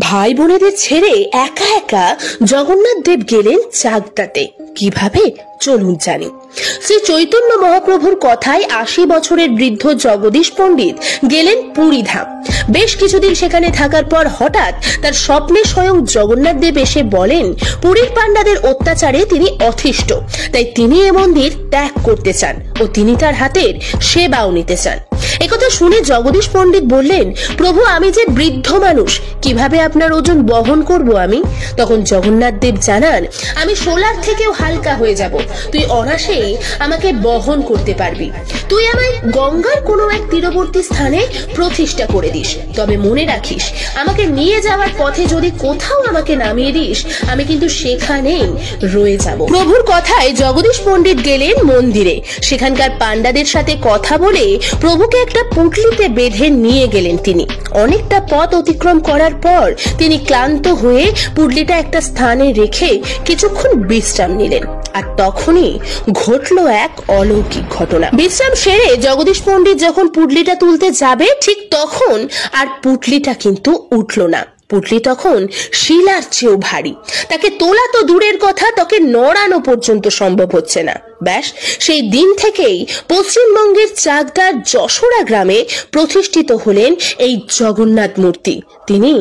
ভাই বোনেদের ছেড়ে একা একা জগন্নাথ দেব গেলেন চাকদাতে। কিভাবে চলুন জানি। শ্রী চৈতন্য মহাপ্রভুর কথায় ৮০ বছরের বৃদ্ধ জগদীশ পণ্ডিত গেলেন পুরী ধাম। বেশ কিছুদিন সেখানে থাকার পর হঠাৎ তার স্বপ্নে স্বয়ং জগন্নাথ দেব এসে বলেন পুরীর পাণ্ডাদের অত্যাচারে তিনি অতিষ্ঠ, তাই তিনি এ মন্দির ত্যাগ করতে চান ও তিনি তার হাতের সেবাও নিতে চান। একথা শুনে জগদীশ পণ্ডিত বললেন, প্রভু আমি যে বৃদ্ধ মানুষ, কিভাবে আপনার ওজন বহন করব আমি? তখন জগন্নাথ দেব জানান, আমি সোলার থেকেও হালকা হয়ে যাব, তুই অনায়াসেই আমাকে বহন করতে পারবি। তুই আমায় গঙ্গার কোনো এক তীরবর্তী স্থানে প্রতিষ্ঠা করে দিস, তবে মনে রাখিস আমাকে নিয়ে যাওয়ার পথে যদি কোথাও আমাকে নামিয়ে দিস আমি কিন্তু সেখানেই রয়ে যাব। প্রভুর কথায় জগদীশ পণ্ডিত গেলেন মন্দিরে। সেখানকার পাণ্ডাদের সাথে কথা বলে প্রভুকে একটা পুঁটলিতে বেঁধে নিয়ে গেলেন তিনি। অনেকটা পথ অতিক্রম করার পর তিনি ক্লান্ত হয়ে পুঁটলিটা একটা স্থানে রেখে কিছুক্ষণ বিশ্রাম নিলেন। আর তখনই ঘটলো এক অলৌকিক ঘটনা। বিশ্রাম সেরে জগদীশ পণ্ডিত যখন পুঁটলিটা তুলতে যাবে, ঠিক তখন আর পুঁটলিটা কিন্তু উঠল না। পুঁটলি তখন শিলার চেয়েও ভারী। তাকে তোলা তো দূরের কথা, তাকে নড়ানো পর্যন্ত সম্ভব হচ্ছে না। ব্যাস সেই দিন থেকেই পশ্চিমবঙ্গের চাকদার যশোরা গ্রামে প্রতিষ্ঠিত হলেন এই জগন্নাথ মূর্তি। তিনি